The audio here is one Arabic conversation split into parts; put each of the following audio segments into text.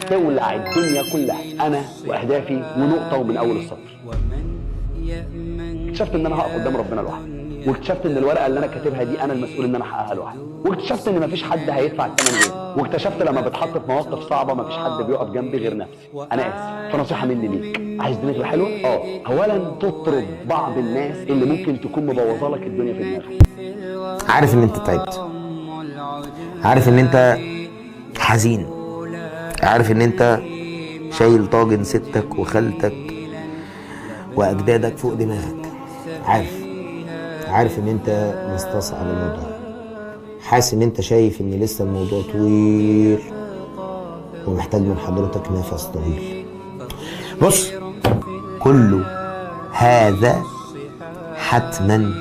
تولع الدنيا كلها، انا واهدافي ونقطه ومن اول السطر. اكتشفت ان انا هقف قدام ربنا لوحدي، واكتشفت ان الورقه اللي انا كاتبها دي انا المسؤول ان انا احققها لوحدي، واكتشفت ان مفيش حد هيدفع الثمن غيري، واكتشفت لما بتحط في مواقف صعبه مفيش حد بيقف جنبي غير نفسي. انا اسف، فنصيحه مني ليك، عايز دنيتك حلوه؟ اولا تطرد بعض الناس اللي ممكن تكون مبوظه لك الدنيا في دماغك. عارف ان انت تعبت، عارف ان انت حزين، عارف ان انت شايل طاجن ستك وخالتك واجدادك فوق دماغك، عارف ان انت مستصعب الموضوع، حاسس ان انت شايف ان لسه الموضوع طويل ومحتاج من حضرتك نفس طويل. بص، كل هذا حتما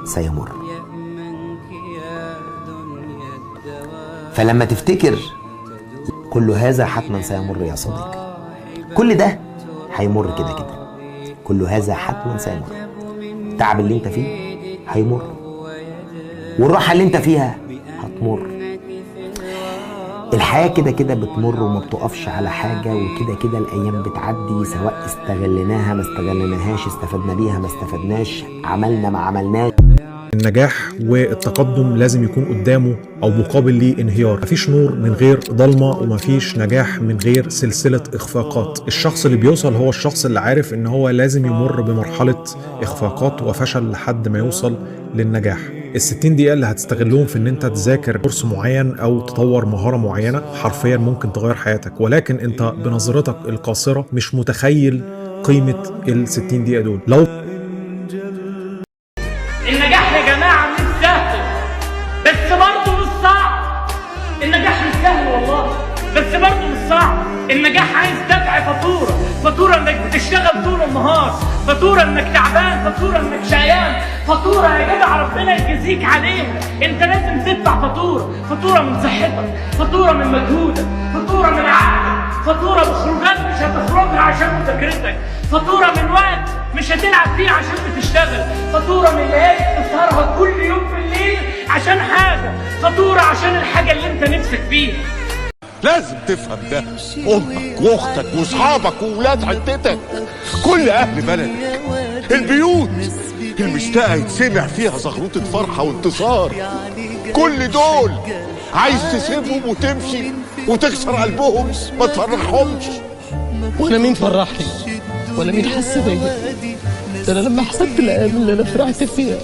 سيمر، فلما تفتكر كل هذا حتما سيمر يا صديقي، كل ده هيمر كده كده، كل هذا حتما سيمر. التعب اللي انت فيه هيمر، والراحة اللي انت فيها هتمر. الحياة كده كده بتمر وما بتقفش على حاجة، وكده كده الأيام بتعدي، سواء استغلناها ما استغلناهاش، استفدنا بيها ما استفدناش، عملنا ما عملناش. النجاح والتقدم لازم يكون قدامه او مقابل ليه انهيار. مفيش نور من غير ضلمه، ومفيش نجاح من غير سلسله اخفاقات. الشخص اللي بيوصل هو الشخص اللي عارف ان هو لازم يمر بمرحله اخفاقات وفشل لحد ما يوصل للنجاح. ال60 دقيقه اللي هتستغلهم في ان انت تذاكر كورس معين او تطور مهاره معينه حرفيا ممكن تغير حياتك، ولكن انت بنظرتك القاصره مش متخيل قيمه ال60 دقيقه دول. لو النجاح يا جماعة مش سهل، بس برضه مش صعب. النجاح مش سهل والله، بس برضه مش صعب. النجاح عايز دفع فاتورة انك بتشتغل طول النهار، فاتورة انك تعبان، فاتورة انك شقيان، فاتورة يا جدع ربنا يجازيك عليها. انت لازم تدفع فاتورة من صحتك، فاتورة من مجهودك، فاتورة من عقلك، فاتورة بخروجات مش هتخرجها عشان مذاكرتك، فاتورة من وقت مش هتلعب فيه عشان بتشتغل، فاتورة من ليالي تسهرها كل يوم بالليل عشان حاجة، فاتورة عشان الحاجة اللي انت نفسك فيها. لازم تفهم ده. امك واختك واصحابك وولاد عدتك، كل اهل بلدك، البيوت المشتاقه يتسمع فيها زغروطه فرحه وانتصار، كل دول عايز تسيبهم وتمشي وتكسر قلبهم ما تفرحهمش. وانا مين فرحني ولا مين حس بيا؟ ده انا لما حسبت الايام اللي انا فرحت فيها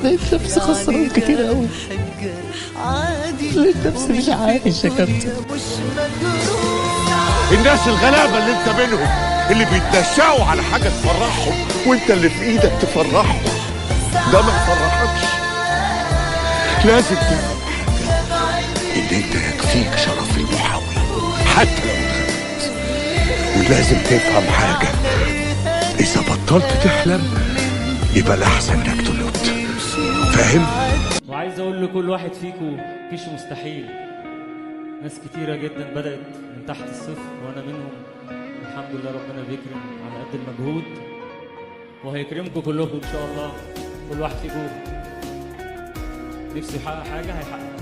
لقيت نفسي خسران كتير قوي، لقيت نفسي مش عايش يا كابتن. الناس الغلابه اللي انت منهم اللي بيتنشأوا على حاجه تفرحهم وانت اللي في ايدك تفرحهم ده ما يفرحكش. لازم تفهم حاجه، ان انت يكفيك شرف المحاوله حتى لو اتغلبت. ولازم تفهم حاجه، اذا بطلت تحلم يبقى الاحسن انك تنط. فاهم؟ وعايز اقول لكل واحد فيكم مفيش مستحيل. ناس كتيره جدا بدات من تحت الصفر وانا منهم. الحمد لله ربنا بيكرم على قد المجهود، وهيكرمكم كلكم ان شاء الله. كل واحد فيكم نفسه يحقق حاجه هيحققها.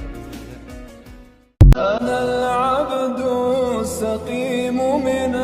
انا العبد السقيم من